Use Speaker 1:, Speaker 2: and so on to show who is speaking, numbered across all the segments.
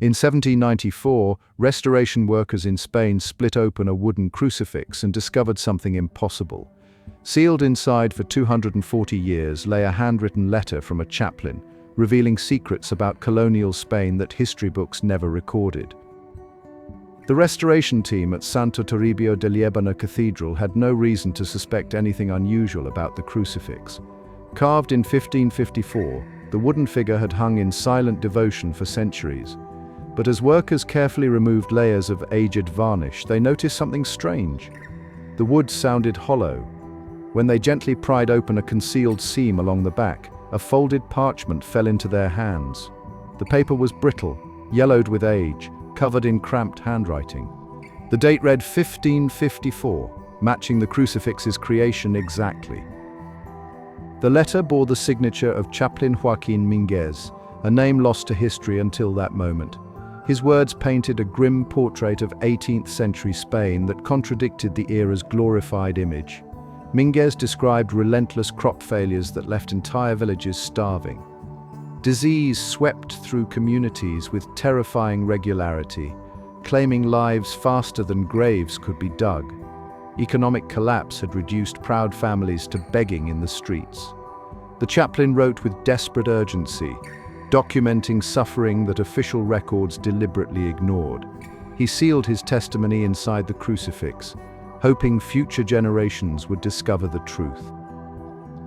Speaker 1: In 1794, restoration workers in Spain split open a wooden crucifix and discovered something impossible. Sealed inside for 240 years lay a handwritten letter from a chaplain, revealing secrets about colonial Spain that history books never recorded. The restoration team at Santo Toribio de Liébana Cathedral had no reason to suspect anything unusual about the crucifix. Carved in 1554, the wooden figure had hung in silent devotion for centuries. But as workers carefully removed layers of aged varnish, they noticed something strange. The wood sounded hollow. When they gently pried open a concealed seam along the back, a folded parchment fell into their hands. The paper was brittle, yellowed with age, covered in cramped handwriting. The date read 1554, matching the crucifix's creation exactly. The letter bore the signature of Chaplain Joaquin Minguez, a name lost to history until that moment. His words painted a grim portrait of 18th century Spain that contradicted the era's glorified image. Minguez described relentless crop failures that left entire villages starving. Disease swept through communities with terrifying regularity, claiming lives faster than graves could be dug. Economic collapse had reduced proud families to begging in the streets. The chaplain wrote with desperate urgency, documenting suffering that official records deliberately ignored. He sealed his testimony inside the crucifix, hoping future generations would discover the truth.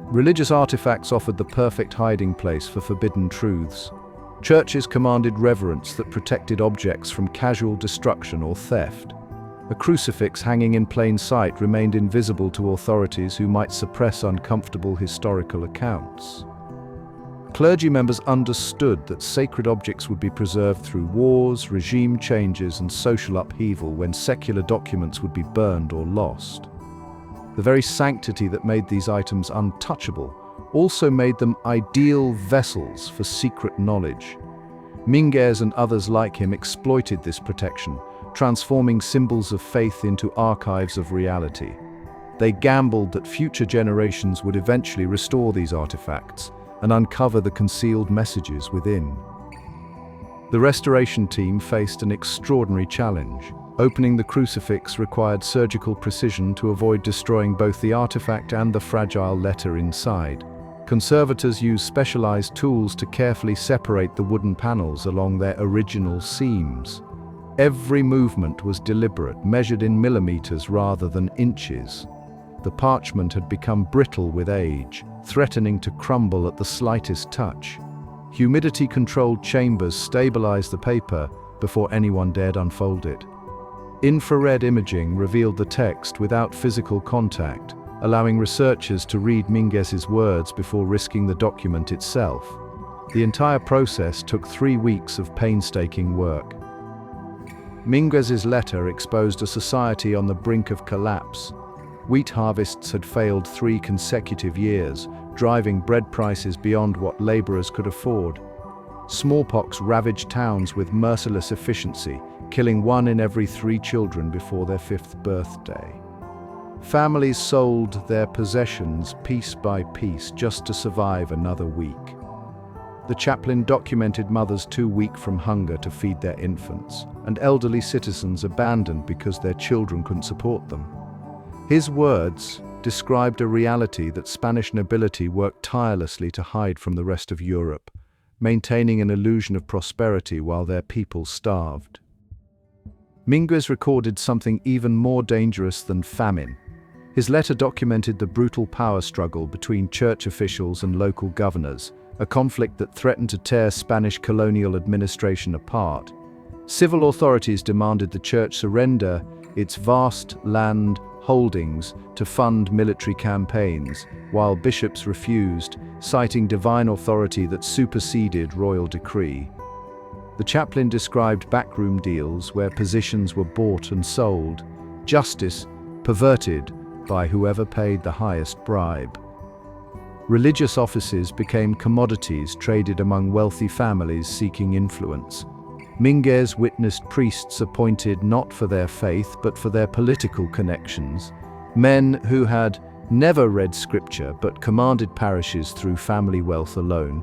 Speaker 1: Religious artifacts offered the perfect hiding place for forbidden truths. Churches commanded reverence that protected objects from casual destruction or theft. A crucifix hanging in plain sight remained invisible to authorities who might suppress uncomfortable historical accounts. Clergy members understood that sacred objects would be preserved through wars, regime changes, and social upheaval when secular documents would be burned or lost. The very sanctity that made these items untouchable also made them ideal vessels for secret knowledge. Minguez and others like him exploited this protection, transforming symbols of faith into archives of reality. They gambled that future generations would eventually restore these artifacts and uncover the concealed messages within. The restoration team faced an extraordinary challenge. Opening the crucifix required surgical precision to avoid destroying both the artifact and the fragile letter inside. Conservators used specialized tools to carefully separate the wooden panels along their original seams. Every movement was deliberate, measured in millimeters rather than inches. The parchment had become brittle with age, threatening to crumble at the slightest touch. Humidity-controlled chambers stabilized the paper before anyone dared unfold it. Infrared imaging revealed the text without physical contact, allowing researchers to read Minguez's words before risking the document itself. The entire process took 3 weeks of painstaking work. Minguez's letter exposed a society on the brink of collapse. Wheat harvests had failed 3 consecutive years, driving bread prices beyond what laborers could afford. Smallpox ravaged towns with merciless efficiency, killing 1 in every 3 children before their 5th birthday. Families sold their possessions piece by piece just to survive another week. The chaplain documented mothers too weak from hunger to feed their infants, and elderly citizens abandoned because their children couldn't support them. His words described a reality that Spanish nobility worked tirelessly to hide from the rest of Europe, maintaining an illusion of prosperity while their people starved. Minguez recorded something even more dangerous than famine. His letter documented the brutal power struggle between church officials and local governors, a conflict that threatened to tear Spanish colonial administration apart. Civil authorities demanded the church surrender its vast land holdings to fund military campaigns, while bishops refused, citing divine authority that superseded royal decree. The chaplain described backroom deals where positions were bought and sold, justice perverted by whoever paid the highest bribe. Religious offices became commodities traded among wealthy families seeking influence. Minguez witnessed priests appointed not for their faith but for their political connections, men who had never read scripture but commanded parishes through family wealth alone.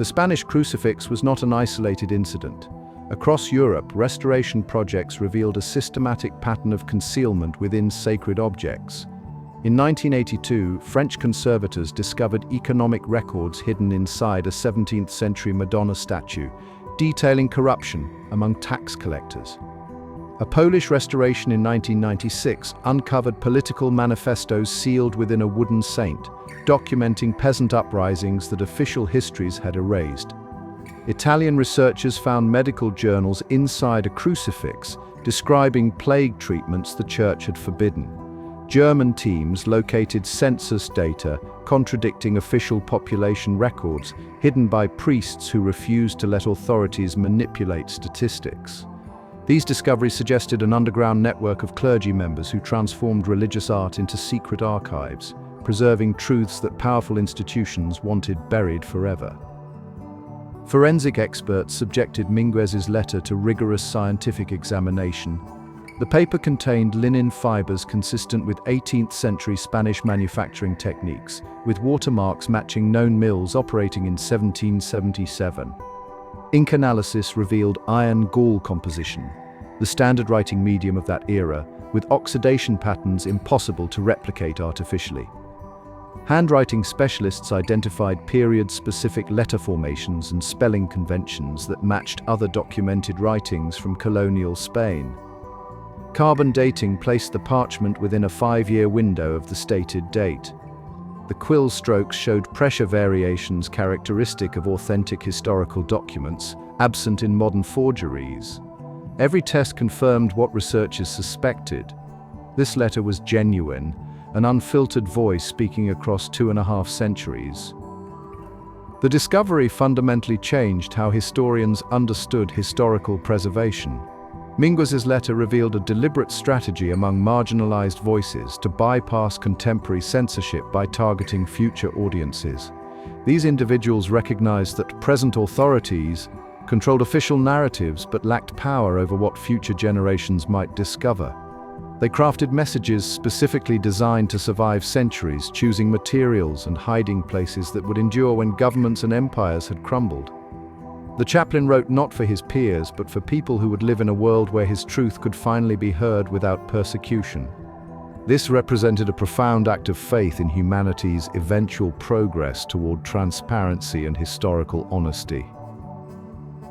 Speaker 1: The Spanish crucifix was not an isolated incident. Across Europe, restoration projects revealed a systematic pattern of concealment within sacred objects. In 1982, French conservators discovered economic records hidden inside a 17th-century Madonna statue, detailing corruption among tax collectors. A Polish restoration in 1996 uncovered political manifestos sealed within a wooden saint, documenting peasant uprisings that official histories had erased. Italian researchers found medical journals inside a crucifix describing plague treatments the church had forbidden. German teams located census data contradicting official population records, hidden by priests who refused to let authorities manipulate statistics. These discoveries suggested an underground network of clergy members who transformed religious art into secret archives, preserving truths that powerful institutions wanted buried forever. Forensic experts subjected Minguez's letter to rigorous scientific examination. The paper contained linen fibers consistent with 18th-century Spanish manufacturing techniques, with watermarks matching known mills operating in 1777. Ink analysis revealed iron gall composition, the standard writing medium of that era, with oxidation patterns impossible to replicate artificially. Handwriting specialists identified period-specific letter formations and spelling conventions that matched other documented writings from colonial Spain. Carbon dating placed the parchment within a 5-year window of the stated date. The quill strokes showed pressure variations characteristic of authentic historical documents, absent in modern forgeries. Every test confirmed what researchers suspected. This letter was genuine, an unfiltered voice speaking across 2.5 centuries. The discovery fundamentally changed how historians understood historical preservation. Minguez's letter revealed a deliberate strategy among marginalized voices to bypass contemporary censorship by targeting future audiences. These individuals recognized that present authorities controlled official narratives but lacked power over what future generations might discover. They crafted messages specifically designed to survive centuries, choosing materials and hiding places that would endure when governments and empires had crumbled. The chaplain wrote not for his peers, but for people who would live in a world where his truth could finally be heard without persecution. This represented a profound act of faith in humanity's eventual progress toward transparency and historical honesty.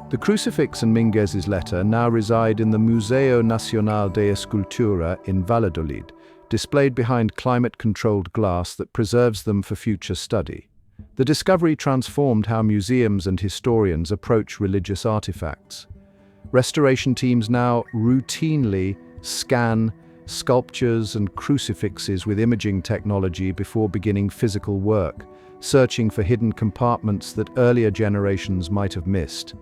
Speaker 1: The crucifix and Minguez's letter now reside in the Museo Nacional de Escultura in Valladolid, displayed behind climate-controlled glass that preserves them for future study. The discovery transformed how museums and historians approach religious artifacts. Restoration teams now routinely scan sculptures and crucifixes with imaging technology before beginning physical work, searching for hidden compartments that earlier generations might have missed.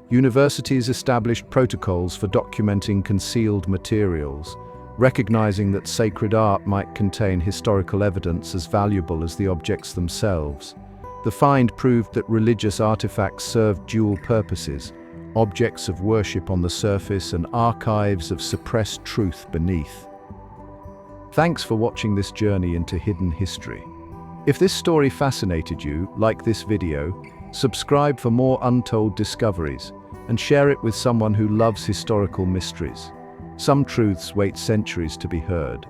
Speaker 1: Universities established protocols for documenting concealed materials, recognizing that sacred art might contain historical evidence as valuable as the objects themselves. The find proved that religious artifacts served dual purposes: objects of worship on the surface and archives of suppressed truth beneath. Thanks for watching this journey into hidden history. If this story fascinated you, like this video, subscribe for more untold discoveries, and share it with someone who loves historical mysteries. Some truths wait centuries to be heard.